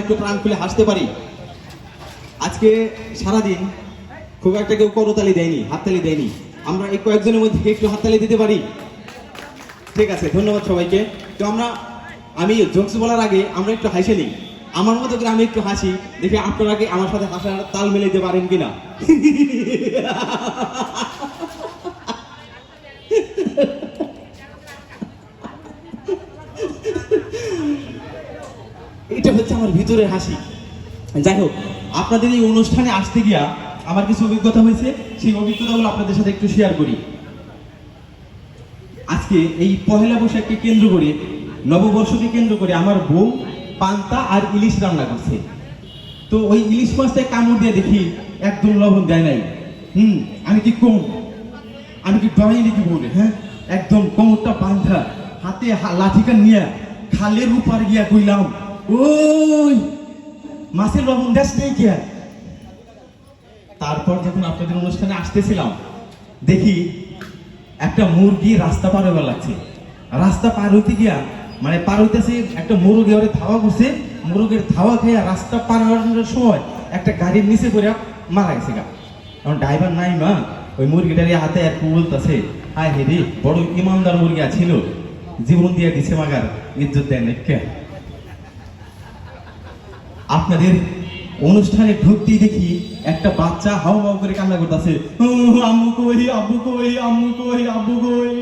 একটু প্রাণ খুলে হাসতে পারি। আজকে সারাদিন খুব একটা কেউ করতালি দেয়নি, হাততালি দেয়নি। আমরা এই কয়েকজনের মধ্যে একটু হাততালি দিতে পারি? ঠিক আছে, ধন্যবাদ সবাইকে। তো আমি জোকস বলার আগে আমরা একটু হাসে নিই। আমার মতো করে আমি একটু হাসি, দেখি আপনারা কি আমার সাথে হাসার তাল মিলাইতে পারেন কিনা। এটা হচ্ছে আমার ভিতরের হাসি। যাই হোক, আপনাদের এই অনুষ্ঠানে আসতে গিয়া আমার কিছু অভিজ্ঞতা হয়েছে, সেই অভিজ্ঞতাগুলো আপনাদের সাথে একটু শেয়ার করি। আজকে এই পহেলা বৈশাখকে কেন্দ্র করে, নববর্ষকে কেন্দ্র করে আমার বউ পান্তা আর ইলিশ রান্না করছে। তো ওই ইলিশ মাছটায় কামড় দিয়ে দেখি একদম লবণ দেয় নাই। আমি কি কম, আমি কি ডরাই নাকি বলে? হ্যাঁ, একদম কোমরটা বাঁধা, হাতে লাঠিটা নিয়ে খালের উপর গিয়া কইলাম, ওই মাছের লবণ দেশ নেই কে? তারপর যখন আপনাদের অনুষ্ঠানে আসতেছিলাম, দেখি একটা মুরগি রাস্তা পার হইবার লাগছে। রাস্তা পার হইতে গিয়া মানে পার হইতেছে, একটা মুরগি ওরে ধাওয়া করছে। মুরগির ধাওয়া খেয়ে রাস্তা পার হওয়ার সময় একটা গাড়ির নিচে পড়ে মারা গেছে গা। কারণ ড্রাইভার নাই মা, ওই মুরগিটার হাতে আর বলতেছে, আয় হেরি বড় ইমানদার মুরগি ছিল, জীবন দিয়ে দিছে মাগার ইজ্জত দেন কে? আপনাদের অনুষ্ঠানে ঢুকতেই দেখি একটা বাচ্চা হাউ হাউ করে কান্না করতেছে, আম্মু কই, আব্বু কই, আম্মু কই, আব্বু কই।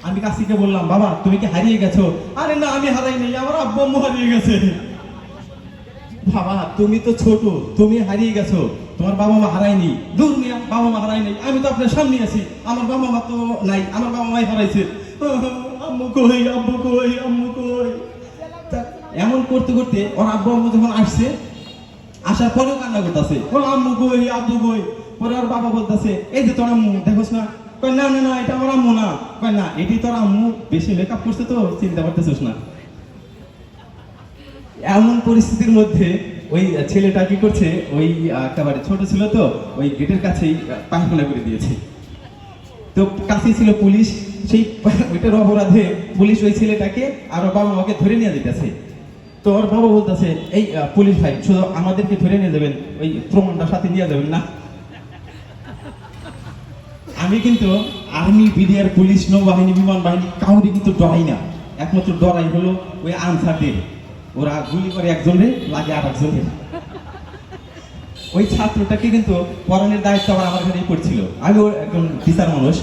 আমি কাশিকে বললাম, বাবা তুমি কি হারিয়ে গেছো? আরে না, আমি হারাই নাই, আমার আব্বু আম্মু হারিয়ে গেছে। বাবা তুমি তো ছোট, তুমি হারিয়ে গেছো, তোমার বাবা মা হারায়নি। দূর মিয়া, বাবা মা হারাই নাই, আমি তো আপনার সামনে আছি, আমার বাবা মা তো নাই, আমার বাবা মাই হারাইছে। আম্মু কই, আব্বু কই, আম্মু কই। এমন করতে করতে ওর আব্বু আম্মু যখন আসছে, আসার পরেও কান্না করতেছে, ও আম্মু কই, আব্বু কই। পরে ওর বাবা বলতেছে, এই যে তোর আম্মু, দেখোস না? কই না না না, এটা আমার আম্মু না। কই না, এটি তোর আম্মু, বেশি মেকআপ করছে তো চিন্তা করতেছিস না। এমন পরিস্থিতির মধ্যে ওই ছেলেটা কি করছে, ওই একেবারে ছোট ছিল তো, ওই গেটের কাছেই পায়খানা করে দিয়েছে। তো কাছেই ছিল পুলিশ, সেই ওইটার অপরাধে পুলিশ ওই ছেলেটাকে আর ওর বাবা মাকে ধরে নিয়ে যেতেছে। তো ওর বাবা বলতেছে, এই পুলিশ ভাই শুধু আমাদেরকে ধরে নিয়ে যাবেন, ওই প্রমাণটা সাথে নিয়ে যাবেন না। আমি কিন্তু আর্মি, বিডিআর, পুলিশ, নৌবাহিনী, বিমান বাহিনী কাউরি কিন্তু ডরাই না। একমাত্র ডরাই হলো ওই আনসারদের, ওরা গুলি করে একজনের লাগে আর একজনের। ওই ছাত্রটাকে কিন্তু পড়ানোর দায়িত্ব আবার আমার ঘাড়েই পড়ছিল। আমি ওর একজন টিচার মানুষ,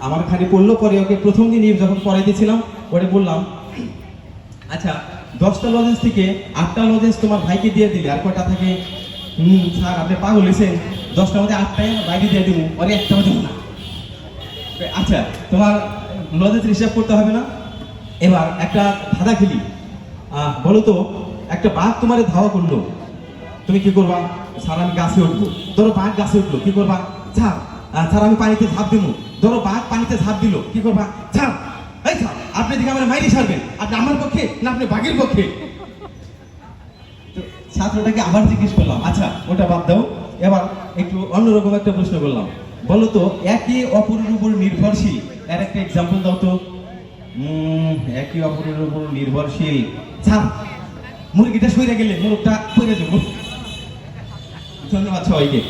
আমার ঘাড়ে পড়লো। পরে ওকে প্রথম দিন যখন পড়াইতেছিলাম, ওরে বললাম, আচ্ছা 10টা লজেন্স থেকে 8টা লজেন্স তোমার ভাইকে দিয়ে দিলে, আর কয়টা থাকে? স্যার আপনি পাগল হয়েছেন, 10টার মধ্যে 8টাই বাইরে দিয়ে দিব, ওরে একটাও দেবো না। আচ্ছা তোমার লজেন্স হিসাব করতে হবে না। এবার একটা ধাঁধা খেলি, বলো তো, একটা বাঘ তোমারে ধাওয়া করলো, তুমি কি করবা? স্যার আমি গাছে উঠবো। ধরো বাঘ গাছে উঠলো, কি করবা? ঝাঁপ। স্যার আমি পানিতে ঝাঁপ দিব। ধরো বাঘ পানিতে ঝাঁপ দিল, কি করবা? ঝাঁপ। এই ঝাঁপ, আপনি দিকে আমার মাইরি সারবেন, আপনি আমার পক্ষে না আপনি বাঘের পক্ষে? ছাত্রটাকে আবার জিজ্ঞেস করলাম, আচ্ছা ওটা বাদ দাও, এবার একটু অন্যরকম একটা প্রশ্ন করলাম, বলো তো একে অপরের উপর নির্ভরশীল এর একটা এক্সাম্পল দাও তো। একে অপরের উপর নির্ভরশীল, ঝাঁপ। মুরগিটা সইরে গেলে মোরগটা পড়ে যাবো। ধন্যবাদ সবাইকে।